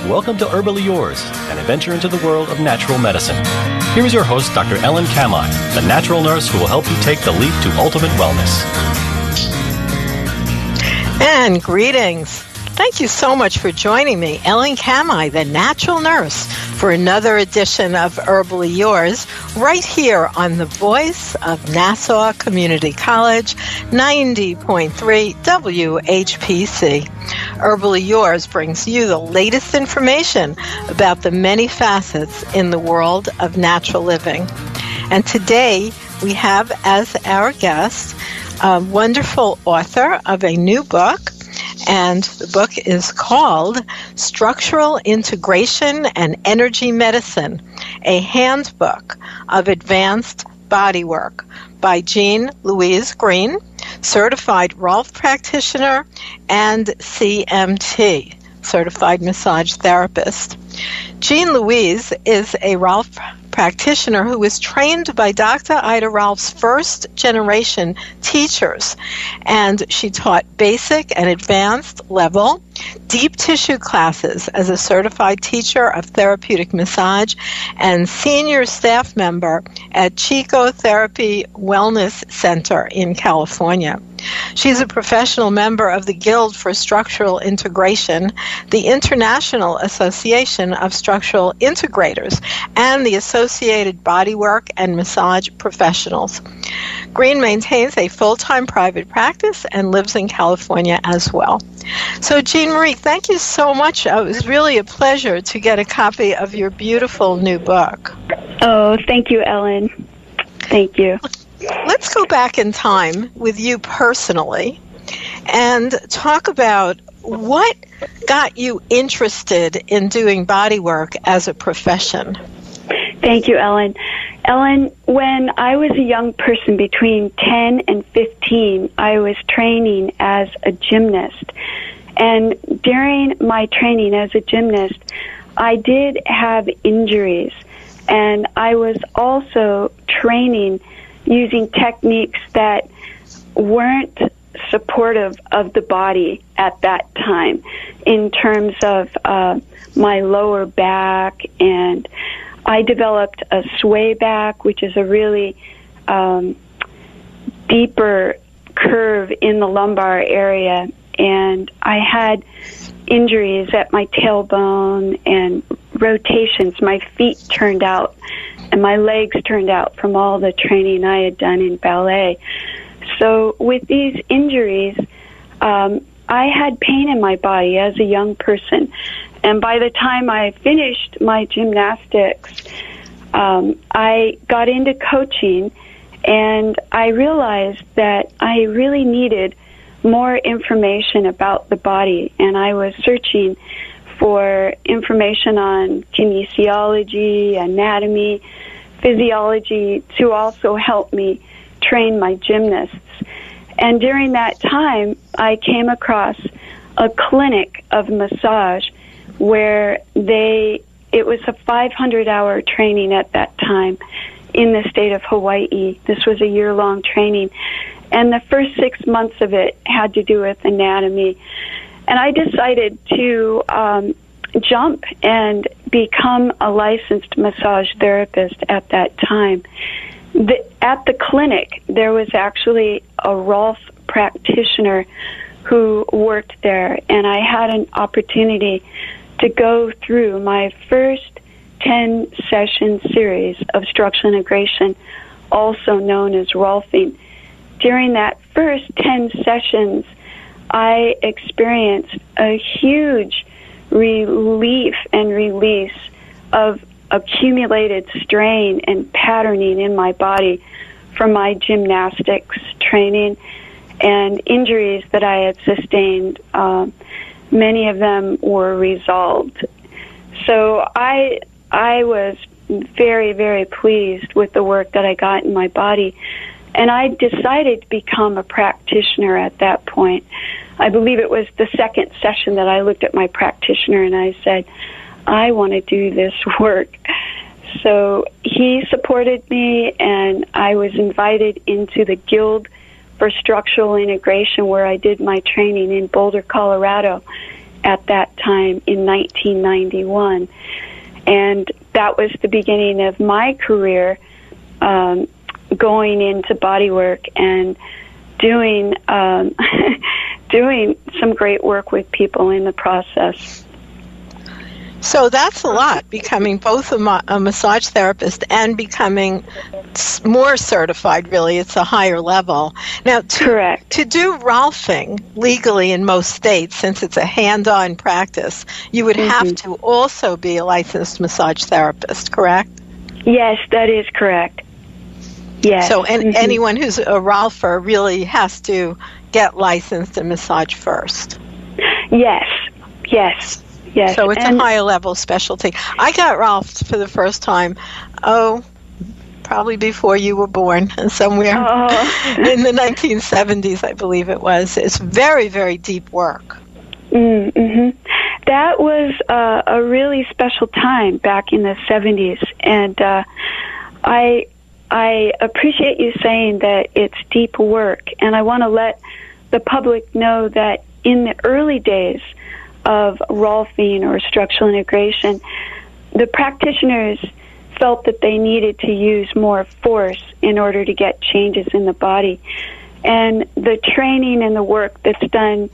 Welcome to Herbally Yours, an adventure into the world of natural medicine. Here is your host, Dr. Ellen Kamai, the natural nurse who will help you take the leap to ultimate wellness. And greetings. Thank you so much for joining me, Ellen Kamai, the natural nurse, for another edition of Herbally Yours, right here on the voice of Nassau Community College, 90.3 WHPC. Herbally Yours brings you the latest information about the many facets in the world of natural living. And today we have as our guest a wonderful author of a new book, and the book is called Structural Integration and Energy Medicine, a Handbook of Advanced Bodywork by Louise Green, certified Rolf practitioner and CMT, certified massage therapist. Louise is a Rolf practitioner who was trained by Dr. Ida Rolf's first-generation teachers, and she taught basic and advanced level deep tissue classes as a certified teacher of therapeutic massage and senior staff member at Chico Therapy Wellness Center in California. She's a professional member of the Guild for Structural Integration, the International Association of Structural Integrators, and the Associated Bodywork and Massage Professionals. Green maintains a full-time private practice and lives in California as well. So, Jean Marie, thank you so much. It was really a pleasure to get a copy of your beautiful new book. Oh, thank you, Ellen. Thank you. Let's go back in time with you personally and talk about what got you interested in doing bodywork as a profession. Thank you, Ellen. Ellen, when I was a young person between 10 and 15, I was training as a gymnast. And during my training as a gymnast, I did have injuries. And I was also training using techniques that weren't supportive of the body at that time in terms of my lower back, and I developed a sway back, which is a really deeper curve in the lumbar area, and I had injuries at my tailbone and rotations. My feet turned out and my legs turned out from all the training I had done in ballet. So with these injuries, I had pain in my body as a young person. And by the time I finished my gymnastics, I got into coaching, and I realized that I really needed more information about the body. And I was searching for information on kinesiology, anatomy, physiology to also help me train my gymnasts. And during that time, I came across a clinic of massage where it was a 500-hour training at that time in the state of Hawaii. This was a year-long training. And the first 6 months of it had to do with anatomy. And I decided to jump and become a licensed massage therapist at that time. At the clinic, there was actually a Rolf practitioner who worked there, and I had an opportunity to go through my first 10-session series of structural integration, also known as Rolfing. During that first 10 sessions, I experienced a huge relief and release of accumulated strain and patterning in my body from my gymnastics training and injuries that I had sustained. Many of them were resolved. So I was very, very pleased with the work that I got in my body. And I decided to become a practitioner at that point. I believe it was the second session that I looked at my practitioner and I said, I want to do this work. So he supported me, and I was invited into the Guild for Structural Integration, where I did my training in Boulder, Colorado. at that time in 1991. And that was the beginning of my career, going into bodywork and doing doing some great work with people in the process. So that's a lot, becoming both a massage therapist and becoming more certified, really. It's a higher level. Now, Correct. To do Rolfing legally in most states, since it's a hand-on practice, you would have to also be a licensed massage therapist, correct? Yes, that is correct. Yes. So anyone who's a Rolfer really has to get licensed in massage first. Yes. So it's a higher level specialty. I got Rolf for the first time, probably before you were born, somewhere in the 1970s, I believe it was. It's very, very deep work. Mm-hmm. That was a really special time back in the 70s, and I appreciate you saying that it's deep work, and I want to let the public know that in the early days of Rolfing or structural integration, the practitioners felt that they needed to use more force in order to get changes in the body. And the training and the work that's done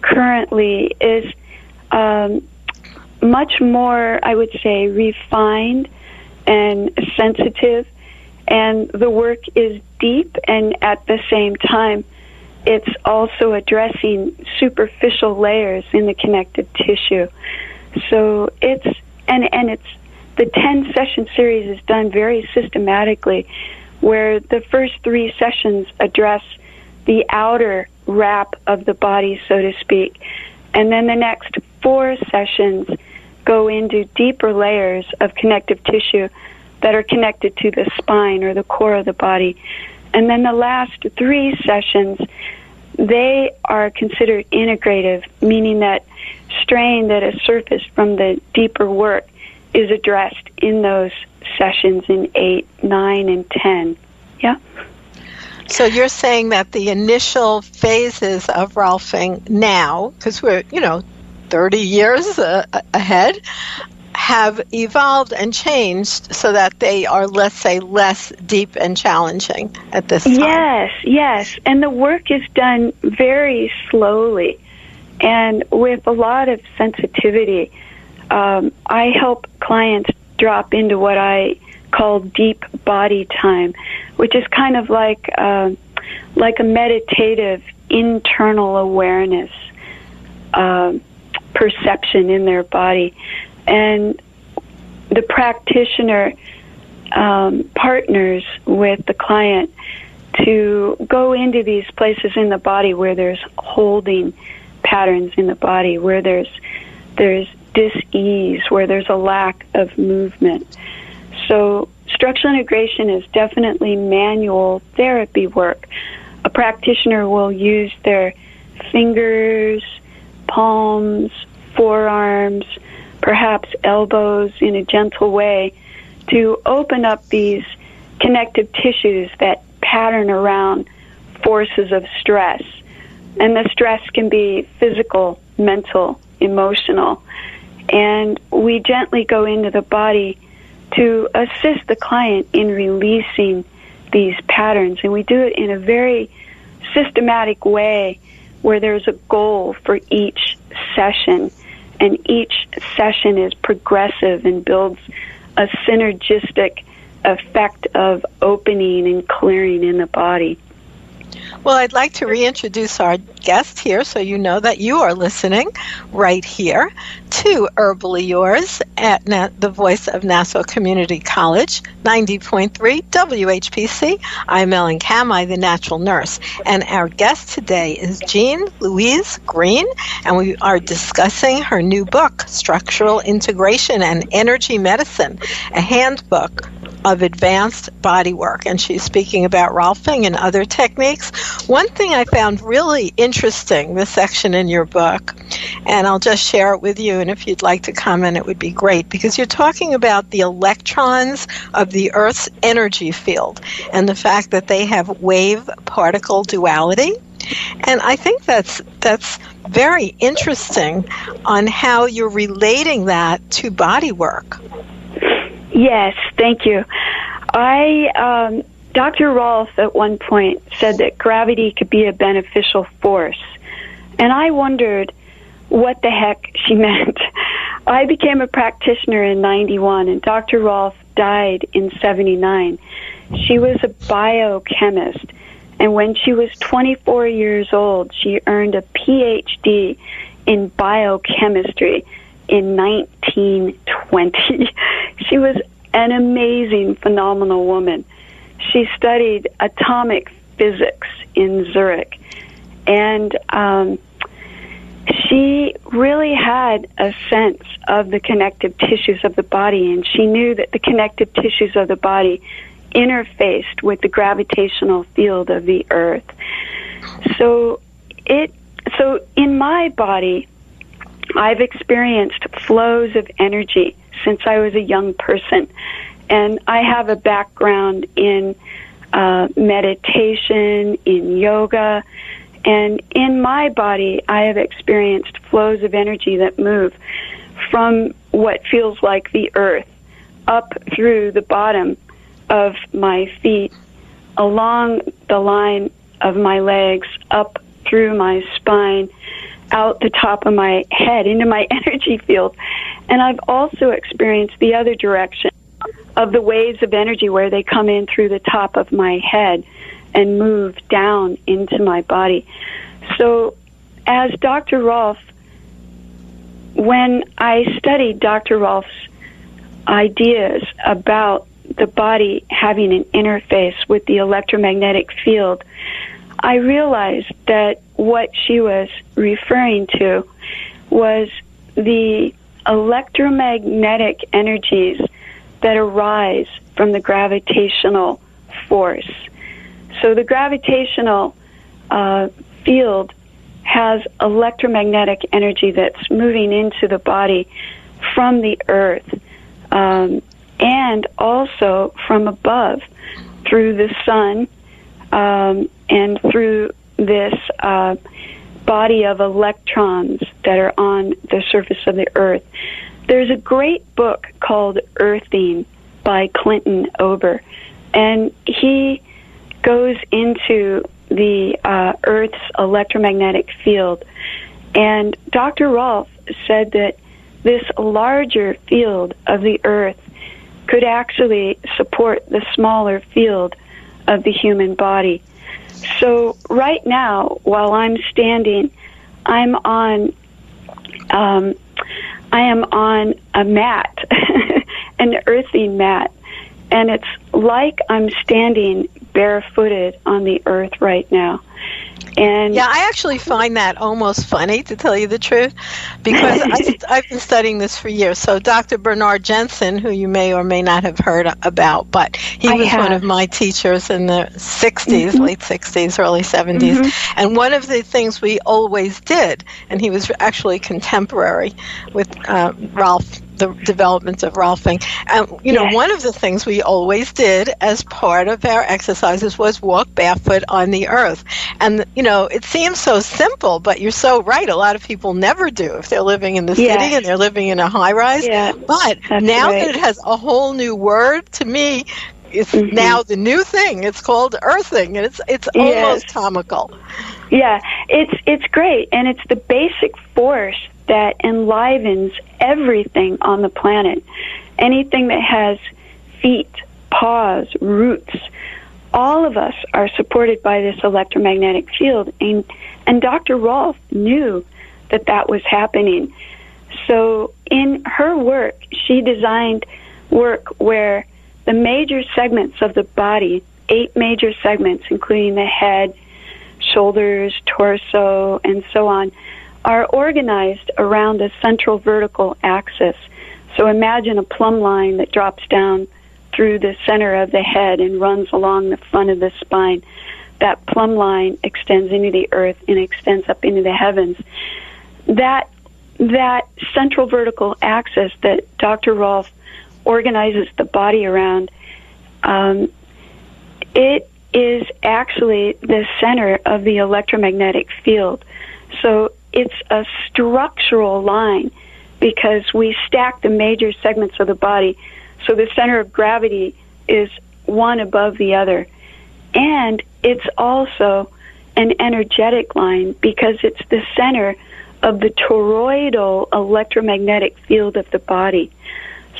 currently is much more, I would say, refined and sensitive, and the work is deep, and at the same time it's also addressing superficial layers in the connective tissue. So it's the 10-session series is done very systematically, where the first 3 sessions address the outer wrap of the body, so to speak, and then the next 4 sessions go into deeper layers of connective tissue that are connected to the spine or the core of the body. And then the last 3 sessions, they are considered integrative, meaning that strain that has surfaced from the deeper work is addressed in those sessions in 8, 9, and 10. Yeah? So you're saying that the initial phases of Rolfing now, because we're, 30 years ahead, have evolved and changed so that they are, let's say, less deep and challenging at this time. Yes. And the work is done very slowly and with a lot of sensitivity. I help clients drop into what I call deep body time, which is kind of like a meditative internal awareness perception in their body. And the practitioner partners with the client to go into these places in the body where there's holding patterns in the body, where there's dis-ease, where there's a lack of movement. So structural integration is definitely manual therapy work. A practitioner will use their fingers, palms, forearms, perhaps elbows in a gentle way to open up these connective tissues that pattern around forces of stress. And the stress can be physical, mental, emotional. And we gently go into the body to assist the client in releasing these patterns. And we do it in a very systematic way where there's a goal for each session. And each session is progressive and builds a synergistic effect of opening and clearing in the body. Well, I'd like to reintroduce our guest here so you know that you are listening right here to Herbally Yours at the Voice of Nassau Community College, 90.3 WHPC. I'm Ellen Kamai, the natural nurse, and our guest today is Louise Green, and we are discussing her new book, Structural Integration and Energy Medicine, a handbook of advanced bodywork, and she's speaking about Rolfing and other techniques. One thing I found really interesting, this section in your book, and I'll just share it with you, and if you'd like to comment, it would be great, because you're talking about the electrons of the Earth's energy field and the fact that they have wave-particle duality. And I think that's very interesting on how you're relating that to body work. Yes, thank you. Dr. Rolf at one point said that gravity could be a beneficial force, and I wondered what the heck she meant. I became a practitioner in 91, and Dr. Rolf died in 79. She was a biochemist, and when she was 24 years old, she earned a PhD in biochemistry in 1920. She was an amazing, phenomenal woman. She studied atomic physics in Zurich, and she really had a sense of the connective tissues of the body, and she knew that the connective tissues of the body interfaced with the gravitational field of the earth. So in my body, I've experienced flows of energy since I was a young person, and I have a background in meditation, in yoga, and in my body, I have experienced flows of energy that move from what feels like the earth up through the bottom of my feet, along the line of my legs, up through my spine, out the top of my head, into my energy field. And I've also experienced the other direction of the waves of energy where they come in through the top of my head and move down into my body. So as Dr. Rolf, when I studied Dr. Rolf's ideas about the body having an interface with the electromagnetic field, I realized that what she was referring to was the electromagnetic energies that arise from the gravitational force. So the gravitational field has electromagnetic energy that's moving into the body from the earth, and also from above through the sun, and through this body of electrons that are on the surface of the earth. There's a great book called Earthing by Clinton Ober, and he goes into the Earth's electromagnetic field. And Dr. Rolf said that this larger field of the Earth could actually support the smaller field of the human body. So right now, while I'm standing, I am on a mat, an earthing mat, and it's like I'm standing barefooted on the earth right now. And yeah, I actually find that almost funny, to tell you the truth, because I've been studying this for years. So Dr. Bernard Jensen, who you may or may not have heard about, but he was one of my teachers in the 60s, mm-hmm. late 60s, early 70s. Mm-hmm. And one of the things we always did, and he was actually contemporary with Rolf, the development of Rolfing. And, one of the things we always did as part of our exercises was walk barefoot on the earth. And, it seems so simple, but you're so right. A lot of people never do if they're living in the city and they're living in a high-rise. Yeah, but now that it has a whole new word, to me, it's mm-hmm. now the new thing. It's called earthing, and it's almost comical. Yeah, it's great, and it's the basic force that enlivens everything on the planet. Anything that has feet, paws, roots, all of us are supported by this electromagnetic field. And Dr. Rolf knew that was happening. So in her work, she designed work where the major segments of the body, 8 major segments, including the head, shoulders, torso, and so on, are organized around a central vertical axis. So imagine a plumb line that drops down through the center of the head and runs along the front of the spine. That plumb line extends into the earth and extends up into the heavens. That central vertical axis that Dr. Rolf organizes the body around, it is actually the center of the electromagnetic field. So it's a structural line because we stack the major segments of the body, so the center of gravity is one above the other. And it's also an energetic line because it's the center of the toroidal electromagnetic field of the body.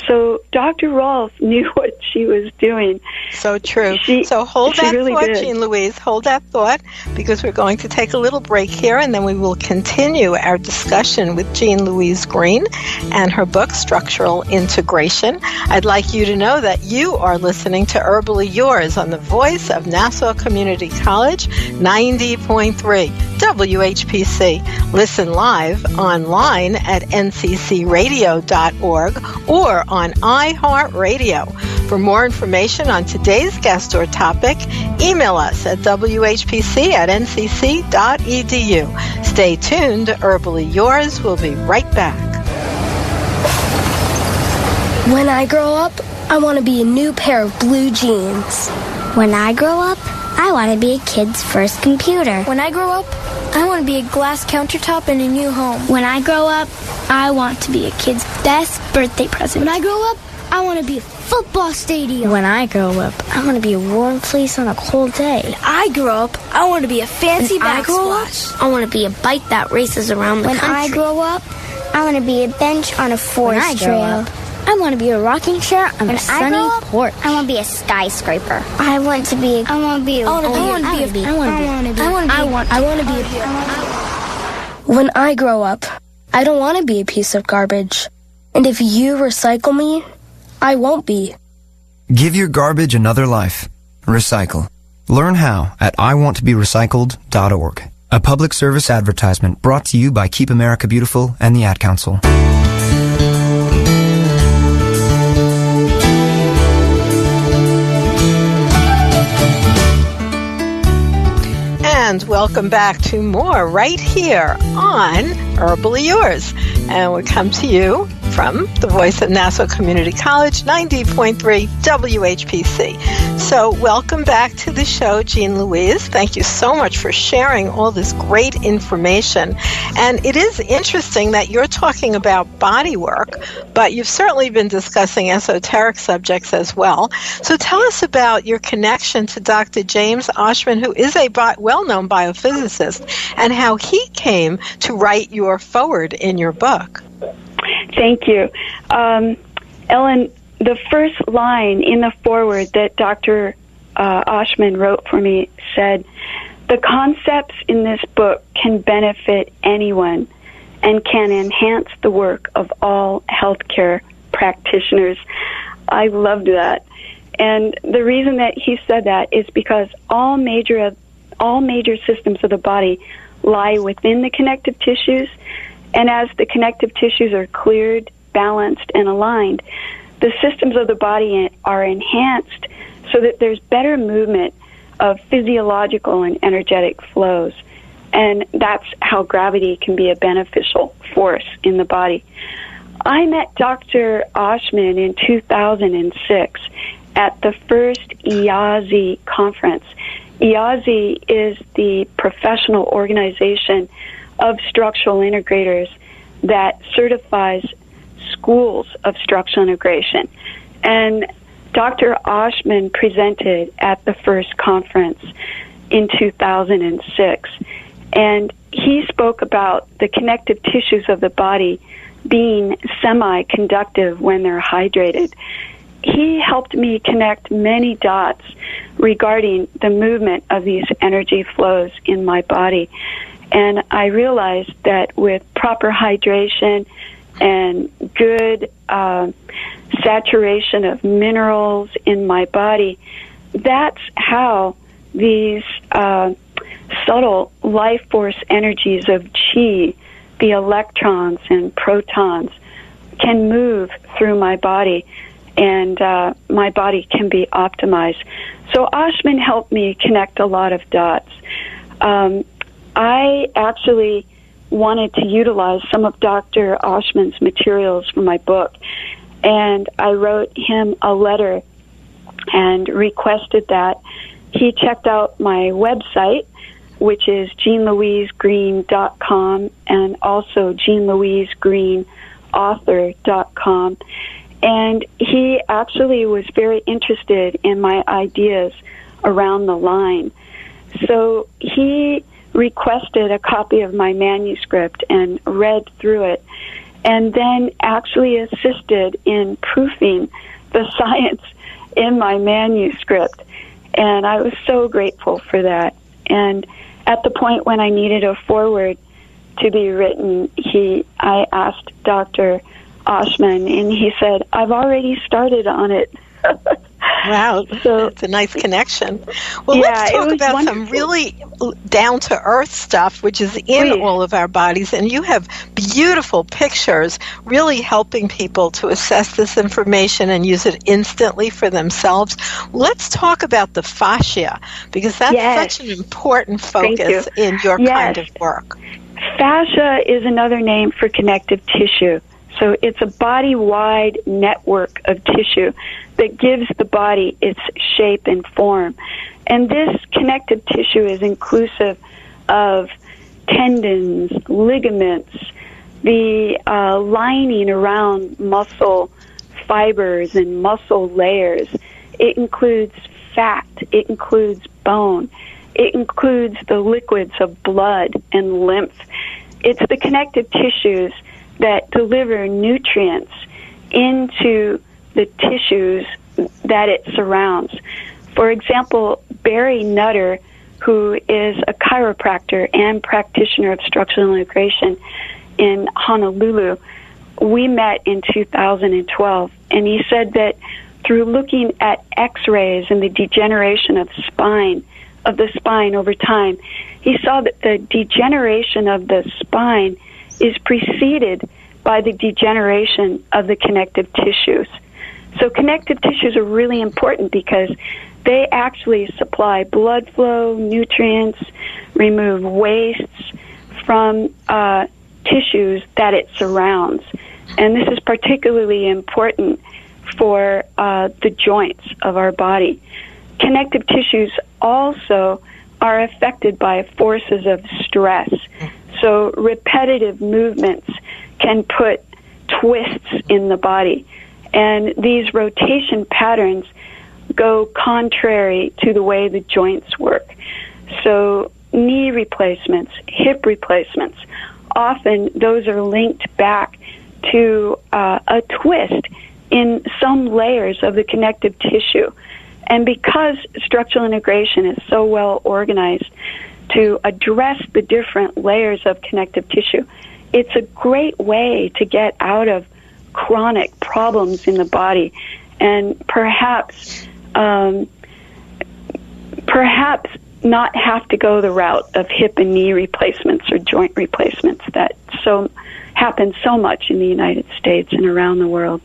So Dr. Rolf knew what she was doing. So true. So hold that really thought, Jean Louise. Hold that thought, because we're going to take a little break here, and then we will continue our discussion with Jean Louise Green and her book, Structural Integration. I'd like you to know that you are listening to Herbally Yours on the voice of Nassau Community College, 90.3 WHPC. Listen live online at nccradio.org or on iHeartRadio. For more information on today's guest or topic, email us at whpc@ncc.edu. Stay tuned. Herbally Yours will be right back. When I grow up, I want to be a new pair of blue jeans. When I grow up, I want to be a kid's first computer. When I grow up, I want to be a glass countertop in a new home. When I grow up, I want to be a kid's best birthday present. When I grow up, I want to be a football stadium. When I grow up, I want to be a warm place on a cold day. When I grow up, I want to be a fancy backsplash. I want to be a bike that races around the country. When I grow up, I want to be a bench on a forest trail. I want to be a rocking chair on a sunny porch. I want to be a skyscraper. I want to be a When I grow up, I don't want to be a piece of garbage. And if you recycle me, I won't be. Give your garbage another life. Recycle. Learn how at iwanttoberecycled.org. A public service advertisement brought to you by Keep America Beautiful and the Ad Council. And welcome back to more right here on Herbally Yours. And we come to you from the voice of Nassau Community College, 90.3 WHPC. So welcome back to the show, Jean Louise. Thank you so much for sharing all this great information. And it is interesting that you're talking about body work, but you've certainly been discussing esoteric subjects as well. So tell us about your connection to Dr. James Oschman, who is a well-known biophysicist, and how he came to write your foreword in your book. Thank you. Ellen, the first line in the foreword that Dr. Oschman wrote for me said, "The concepts in this book can benefit anyone and can enhance the work of all healthcare practitioners." I loved that. And the reason that he said that is because all major systems of the body lie within the connective tissues, and as the connective tissues are cleared, balanced, and aligned, the systems of the body are enhanced so that there's better movement of physiological and energetic flows. And that's how gravity can be a beneficial force in the body. I met Dr. Oschman in 2006 at the first IASI conference. IASI is the professional organization of structural integrators that certifies schools of structural integration. And Dr. Oschman presented at the first conference in 2006. And he spoke about the connective tissues of the body being semi-conductive when they're hydrated. He helped me connect many dots regarding the movement of these energy flows in my body. And I realized that with proper hydration and good saturation of minerals in my body, that's how these subtle life force energies of chi, the electrons and protons, can move through my body, and my body can be optimized. So Oschman helped me connect a lot of dots. I actually wanted to utilize some of Dr. Oschman's materials for my book, and I wrote him a letter and requested that he checked out my website, which is JeanLouiseGreen.com, and also JeanLouiseGreenAuthor.com. And he actually was very interested in my ideas around the line. So he requested a copy of my manuscript and read through it, and then actually assisted in proofing the science in my manuscript. And I was so grateful for that. And at the point when I needed a foreword to be written, I asked Dr. Oshman, and he said, "I've already started on it." Wow, so it's a nice connection. Well, yeah, let's talk about wonderful. some really down-to-earth stuff, which is in all of our bodies. And you have beautiful pictures really helping people to assess this information and use it instantly for themselves. Let's talk about the fascia, because that's such an important focus in your kind of work. Fascia is another name for connective tissue. So it's a body-wide network of tissue that gives the body its shape and form. And this connective tissue is inclusive of tendons, ligaments, the lining around muscle fibers and muscle layers. It includes fat. It includes bone. It includes the liquids of blood and lymph. It's the connective tissues that deliver nutrients into the tissues that it surrounds. For example, Barry Nutter, who is a chiropractor and practitioner of structural integration in Honolulu, we met in 2012, and he said that through looking at x-rays and the degeneration of the spine over time, he saw that the degeneration of the spine is preceded by the degeneration of the connective tissues. So connective tissues are really important because they actually supply blood flow, nutrients, remove wastes from tissues that it surrounds. And this is particularly important for the joints of our body. Connective tissues also are affected by forces of stress. So repetitive movements can put twists in the body. And these rotation patterns go contrary to the way the joints work. So knee replacements, hip replacements, often those are linked back to a twist in some layers of the connective tissue. And because structural integration is so well organized to address the different layers of connective tissue, it's a great way to get out of chronic problems in the body and perhaps not have to go the route of hip and knee replacements or joint replacements that happen so much in the United States and around the world.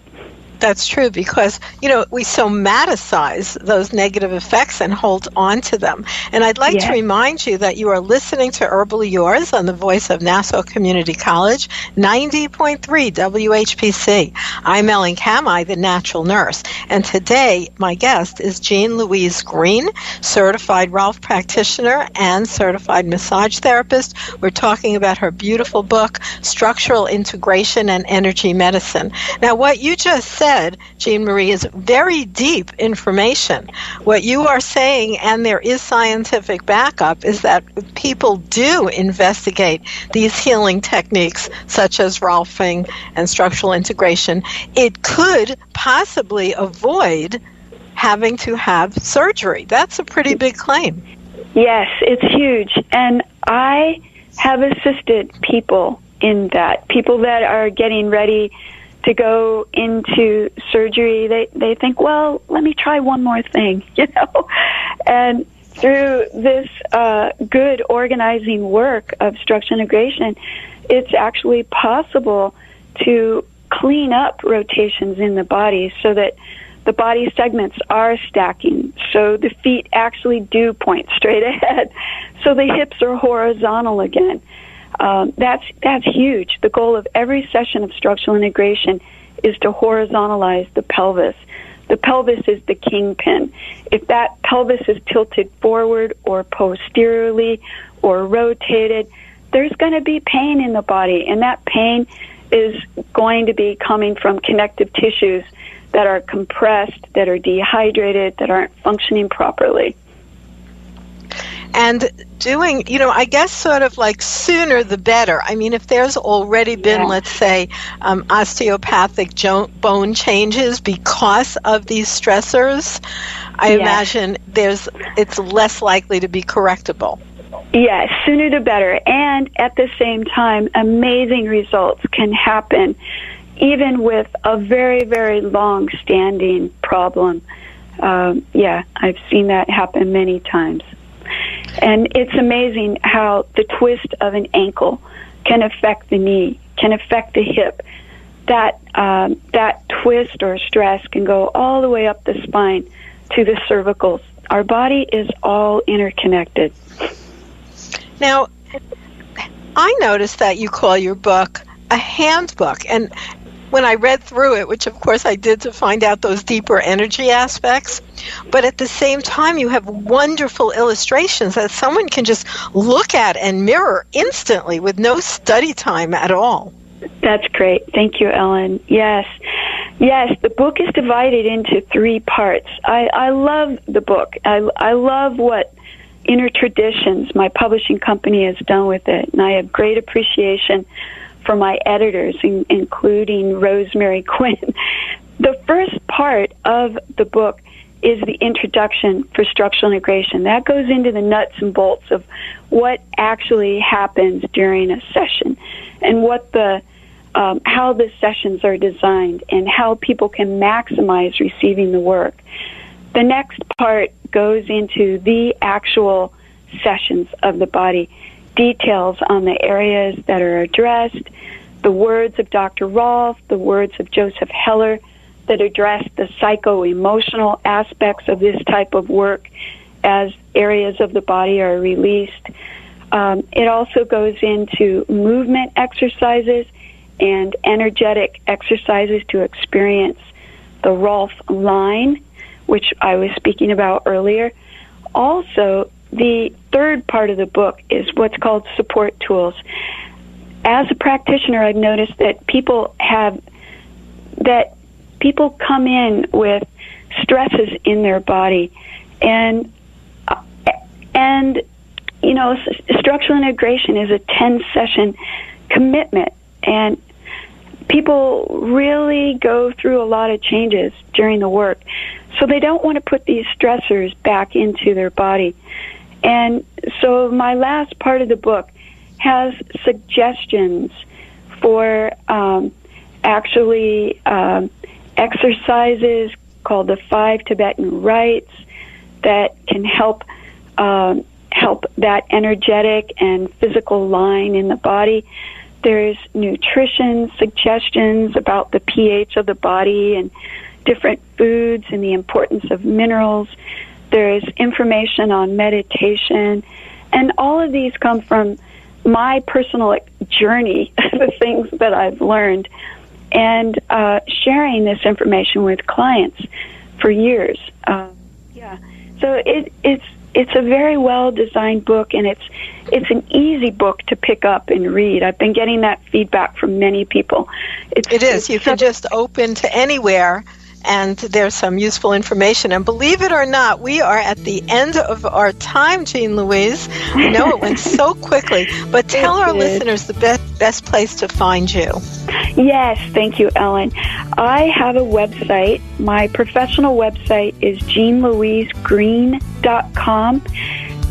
That's true, because, we somaticize those negative effects and hold on to them. And I'd like to remind you that you are listening to Herbally Yours on the voice of Nassau Community College, 90.3 WHPC. I'm Ellen Kamai, the natural nurse. And today, my guest is Jean Louise Green, certified Rolf practitioner and certified massage therapist. We're talking about her beautiful book, Structural Integration and Energy Medicine. Now, what you just said, Jean Marie, is very deep information. What you are saying, and there is scientific backup, is that people do investigate these healing techniques such as Rolfing and structural integration. It could possibly avoid having to have surgery. That's a pretty big claim. Yes, it's huge. And I have assisted people in that. People that are getting ready to go into surgery, they think, well, let me try one more thing, And through this good organizing work of structural integration, it's actually possible to clean up rotations in the body so that the body segments are stacking, so the feet actually do point straight ahead, so the hips are horizontal again. That's huge. The goal of every session of structural integration is to horizontalize the pelvis The pelvis is the kingpin. If that pelvis is tilted forward or posteriorly or rotated, there's going to be pain in the body, and that pain is going to be coming from connective tissues that are compressed, that are dehydrated, that aren't functioning properly. And doing, I guess sort of like sooner the better. I mean, if there's already been, let's say, osteopathic bone changes because of these stressors, I imagine it's less likely to be correctable. Yes, sooner the better. And at the same time, amazing results can happen even with a very, very long-standing problem. I've seen that happen many times. And it's amazing how the twist of an ankle can affect the knee, can affect the hip. That twist or stress can go all the way up the spine to the cervicals. Our body is all interconnected. Now, I noticed that you call your book a handbook, and when I read through it, which of course I did to find out those deeper energy aspects, but at the same time you have wonderful illustrations that someone can just look at and mirror instantly with no study time at all. That's great. Thank you, Ellen. Yes, the book is divided into 3 parts. I love the book. I love what Inner Traditions, my publishing company, has done with it, and I have great appreciation for my editors, including Rosemary Quinn. The first part of the book is the introduction for structural integration. That goes into the nuts and bolts of what actually happens during a session and what how the sessions are designed and how people can maximize receiving the work. The next part goes into the actual sessions of the body, details on the areas that are addressed, the words of Dr. Rolf, the words of Joseph Heller that address the psycho-emotional aspects of this type of work as areas of the body are released. It also goes into movement exercises and energetic exercises to experience the Rolf line, which I was speaking about earlier. Also, the third part of the book is what's called support tools. As a practitioner, I've noticed that people come in with stresses in their body, and structural integration is a 10-session commitment, and people really go through a lot of changes during the work, so they don't want to put these stressors back into their body. And so my last part of the book has suggestions for exercises called the 5 Tibetan rites that can help that energetic and physical line in the body. There's nutrition suggestions about the pH of the body and different foods and the importance of minerals. There's information on meditation, and all of these come from my personal journey, the things that I've learned, and sharing this information with clients for years. So it's a very well-designed book, and it's an easy book to pick up and read. I've been getting that feedback from many people. It is. You can just open to anywhere, and there's some useful information. And believe it or not, we are at the end of our time, Jean Louise. I know it went so quickly, but tell our listeners the best place to find you. Yes, thank you, Ellen. I have a website. My professional website is jeanlouisegreen.com.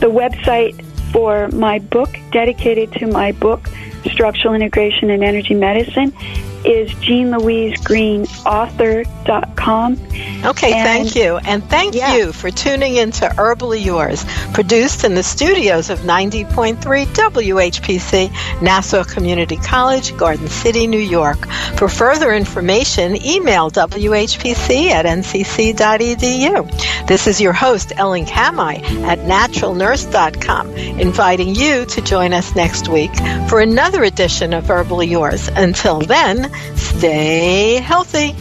The website for my book, dedicated to my book, Structural Integration and Energy Medicine, is jeanlouisegreenauthor.com. Okay, thank you. And thank you for tuning in to Herbally Yours, produced in the studios of 90.3 WHPC, Nassau Community College, Garden City, New York. For further information, email whpc@ncc.edu. This is your host, Ellen Kamai, at naturalnurse.com, inviting you to join us next week for another edition of Herbally Yours. Until then, stay healthy.